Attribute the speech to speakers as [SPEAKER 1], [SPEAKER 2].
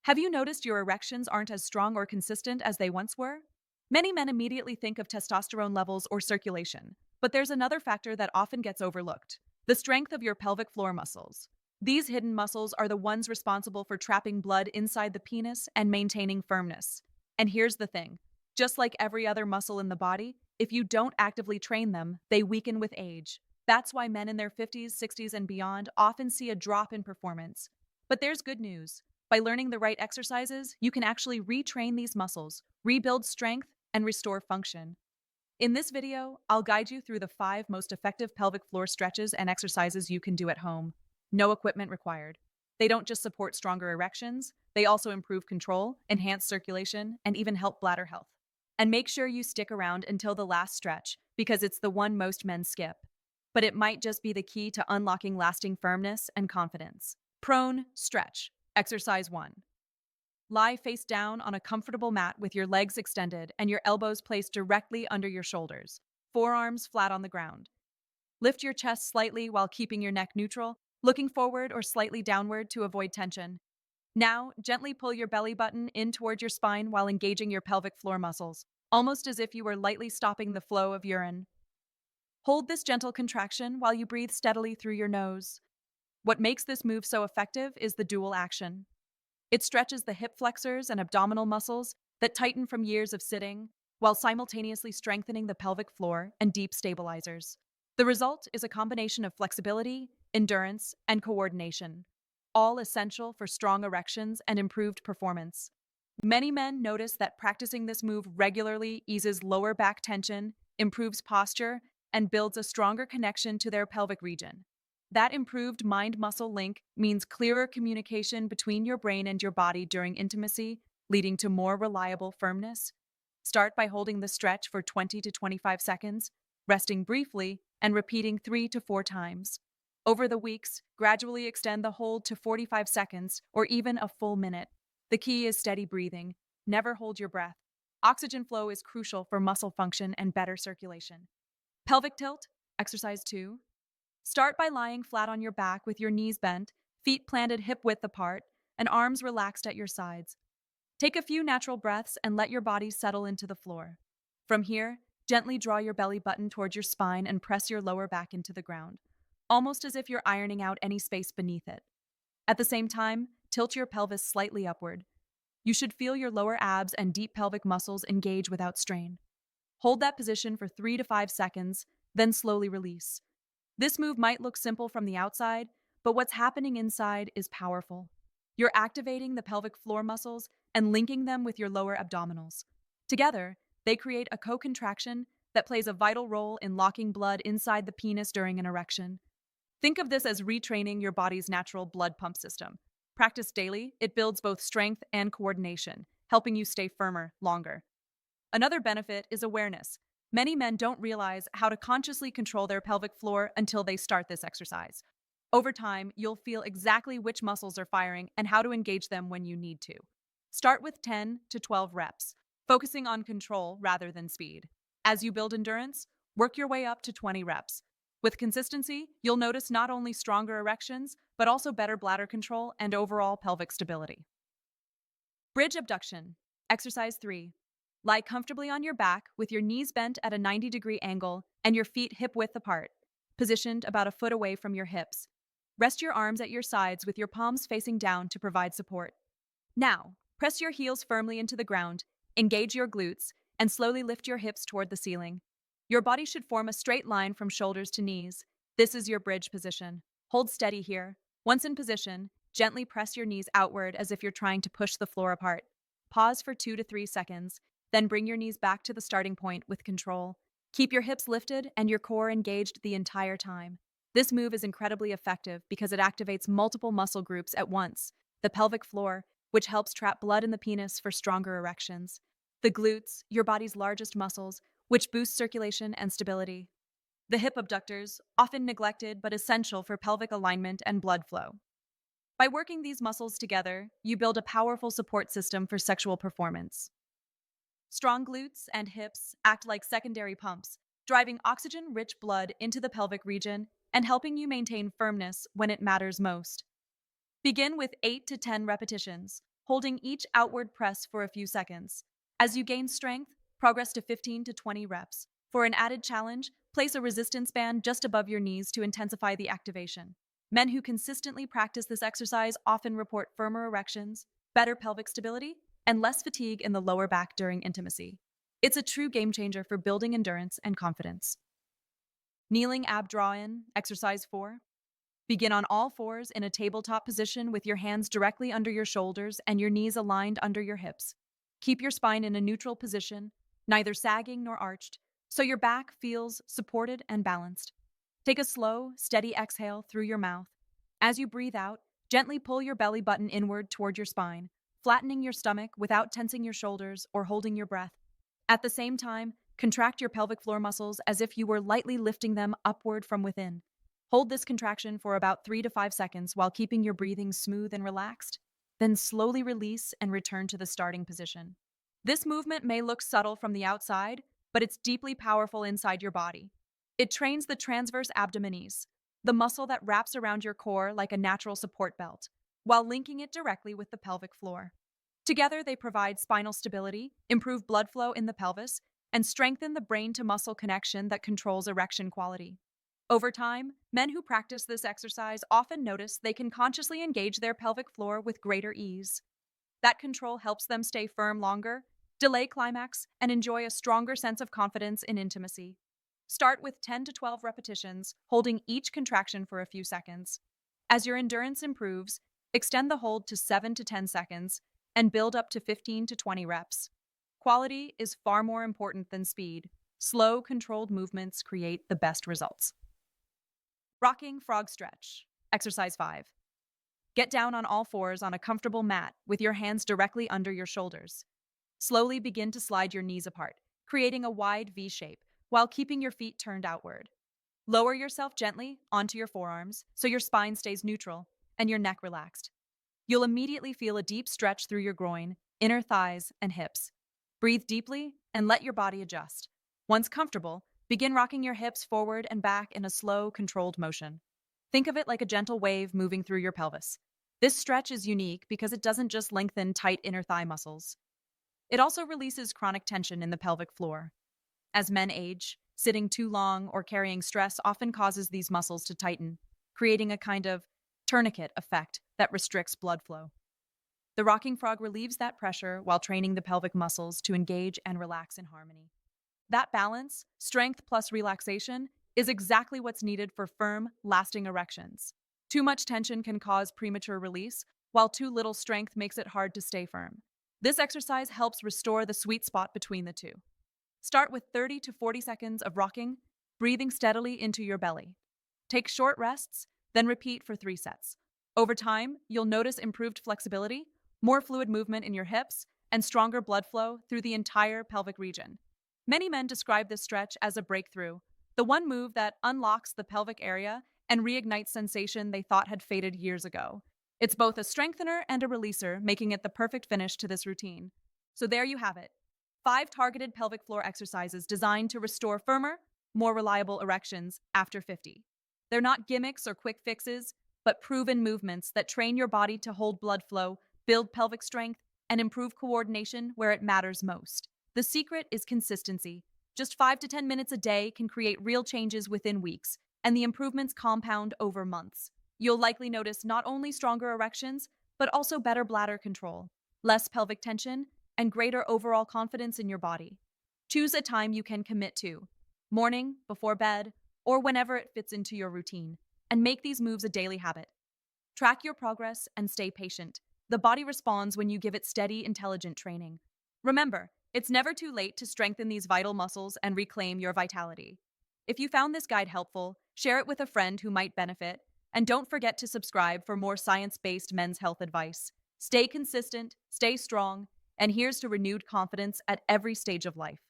[SPEAKER 1] Have you noticed your erections aren't as strong or consistent as they once were? Many men immediately think of testosterone levels or circulation, but there's another factor that often gets overlooked: the strength of your pelvic floor muscles. These hidden muscles are the ones responsible for trapping blood inside the penis and maintaining firmness. And here's the thing: just like every other muscle in the body, if you don't actively train them, they weaken with age. That's why men in their 50s, 60s, and beyond often see a drop in performance. But there's good news. By learning the right exercises, you can actually retrain these muscles, rebuild strength, and restore function. In this video, I'll guide you through the 5 most effective pelvic floor stretches and exercises you can do at home. No equipment required. They don't just support stronger erections, they also improve control, enhance circulation, and even help bladder health. And make sure you stick around until the last stretch, because it's the one most men skip. But it might just be the key to unlocking lasting firmness and confidence. Prone stretch. Exercise 1. Lie face down on a comfortable mat with your legs extended and your elbows placed directly under your shoulders, forearms flat on the ground. Lift your chest slightly while keeping your neck neutral, looking forward or slightly downward to avoid tension. Now, gently pull your belly button in toward your spine while engaging your pelvic floor muscles, almost as if you were lightly stopping the flow of urine. Hold this gentle contraction while you breathe steadily through your nose. What makes this move so effective is the dual action. It stretches the hip flexors and abdominal muscles that tighten from years of sitting, while simultaneously strengthening the pelvic floor and deep stabilizers. The result is a combination of flexibility, endurance, and coordination, all essential for strong erections and improved performance. Many men notice that practicing this move regularly eases lower back tension, improves posture, and builds a stronger connection to their pelvic region. That improved mind-muscle link means clearer communication between your brain and your body during intimacy, leading to more reliable firmness. Start by holding the stretch for 20 to 25 seconds, resting briefly, and repeating 3 to 4 times. Over the weeks, gradually extend the hold to 45 seconds or even a full minute. The key is steady breathing. Never hold your breath. Oxygen flow is crucial for muscle function and better circulation. Pelvic tilt, exercise 2. Start by lying flat on your back with your knees bent, feet planted hip width apart, and arms relaxed at your sides. Take a few natural breaths and let your body settle into the floor. From here, gently draw your belly button towards your spine and press your lower back into the ground, almost as if you're ironing out any space beneath it. At the same time, tilt your pelvis slightly upward. You should feel your lower abs and deep pelvic muscles engage without strain. Hold that position for 3 to 5 seconds, then slowly release. This move might look simple from the outside, but what's happening inside is powerful. You're activating the pelvic floor muscles and linking them with your lower abdominals. Together, they create a co-contraction that plays a vital role in locking blood inside the penis during an erection. Think of this as retraining your body's natural blood pump system. Practice daily, it builds both strength and coordination, helping you stay firmer longer. Another benefit is awareness. Many men don't realize how to consciously control their pelvic floor until they start this exercise. Over time, you'll feel exactly which muscles are firing and how to engage them when you need to. Start with 10 to 12 reps, focusing on control rather than speed. As you build endurance, work your way up to 20 reps. With consistency, you'll notice not only stronger erections, but also better bladder control and overall pelvic stability. Bridge abduction, exercise 3. Lie comfortably on your back with your knees bent at a 90-degree angle and your feet hip width apart, positioned about a foot away from your hips. Rest your arms at your sides with your palms facing down to provide support. Now, press your heels firmly into the ground, engage your glutes, and slowly lift your hips toward the ceiling. Your body should form a straight line from shoulders to knees. This is your bridge position. Hold steady here. Once in position, gently press your knees outward as if you're trying to push the floor apart. Pause for 2 to 3 seconds, then bring your knees back to the starting point with control. Keep your hips lifted and your core engaged the entire time. This move is incredibly effective because it activates multiple muscle groups at once: the pelvic floor, which helps trap blood in the penis for stronger erections; the glutes, your body's largest muscles, which boost circulation and stability; the hip abductors, often neglected but essential for pelvic alignment and blood flow. By working these muscles together, you build a powerful support system for sexual performance. Strong glutes and hips act like secondary pumps, driving oxygen-rich blood into the pelvic region and helping you maintain firmness when it matters most. Begin with 8 to 10 repetitions. holding each outward press for a few seconds. As you gain strength, progress to 15 to 20 reps. For an added challenge, place a resistance band just above your knees to intensify the activation. Men who consistently practice this exercise often report firmer erections, better pelvic stability, and less fatigue in the lower back during intimacy. It's a true game changer for building endurance and confidence. Kneeling ab draw-in, exercise 4. Begin on all fours in a tabletop position with your hands directly under your shoulders and your knees aligned under your hips. Keep your spine in a neutral position, neither sagging nor arched, so your back feels supported and balanced. Take a slow, steady exhale through your mouth. As you breathe out, gently pull your belly button inward toward your spine, flattening your stomach without tensing your shoulders or holding your breath. At the same time, contract your pelvic floor muscles as if you were lightly lifting them upward from within. Hold this contraction for about 3 to 5 seconds while keeping your breathing smooth and relaxed. Then slowly release and return to the starting position. This movement may look subtle from the outside, but it's deeply powerful inside your body. It trains the transverse abdominis, the muscle that wraps around your core like a natural support belt, while linking it directly with the pelvic floor. Together, they provide spinal stability, improve blood flow in the pelvis, and strengthen the brain-to-muscle connection that controls erection quality. Over time, men who practice this exercise often notice they can consciously engage their pelvic floor with greater ease. That control helps them stay firm longer, delay climax, and enjoy a stronger sense of confidence in intimacy. Start with 10 to 12 repetitions, holding each contraction for a few seconds. As your endurance improves, extend the hold to 7 to 10 seconds and build up to 15 to 20 reps. Quality is far more important than speed. Slow, controlled movements create the best results. Rocking frog stretch, exercise 5. Get down on all fours on a comfortable mat with your hands directly under your shoulders. Slowly begin to slide your knees apart, creating a wide V shape while keeping your feet turned outward. Lower yourself gently onto your forearms so your spine stays neutral and your neck relaxed. You'll immediately feel a deep stretch through your groin, inner thighs, and hips. Breathe deeply and let your body adjust. Once comfortable, begin rocking your hips forward and back in a slow, controlled motion. Think of it like a gentle wave moving through your pelvis. This stretch is unique because it doesn't just lengthen tight inner thigh muscles. It also releases chronic tension in the pelvic floor. As men age, sitting too long or carrying stress often causes these muscles to tighten, creating a kind of tourniquet effect that restricts blood flow. The rocking frog relieves that pressure while training the pelvic muscles to engage and relax in harmony. That balance, strength plus relaxation, is exactly what's needed for firm, lasting erections. Too much tension can cause premature release, while too little strength makes it hard to stay firm. This exercise helps restore the sweet spot between the two. Start with 30 to 40 seconds of rocking, breathing steadily into your belly. Take short rests, then repeat for 3 sets. Over time, you'll notice improved flexibility, more fluid movement in your hips, and stronger blood flow through the entire pelvic region. Many men describe this stretch as a breakthrough, the one move that unlocks the pelvic area and reignites sensation they thought had faded years ago. It's both a strengthener and a releaser, making it the perfect finish to this routine. So there you have it. 5 targeted pelvic floor exercises designed to restore firmer, more reliable erections after 50. They're not gimmicks or quick fixes, but proven movements that train your body to hold blood flow, build pelvic strength, and improve coordination where it matters most. The secret is consistency. Just 5 to 10 minutes a day can create real changes within weeks, and the improvements compound over months. You'll likely notice not only stronger erections, but also better bladder control, less pelvic tension, and greater overall confidence in your body. Choose a time you can commit to, morning, before bed, or whenever it fits into your routine, and make these moves a daily habit. Track your progress and stay patient. The body responds when you give it steady, intelligent training. Remember, it's never too late to strengthen these vital muscles and reclaim your vitality. If you found this guide helpful, share it with a friend who might benefit, and don't forget to subscribe for more science-based men's health advice. Stay consistent, stay strong, and here's to renewed confidence at every stage of life.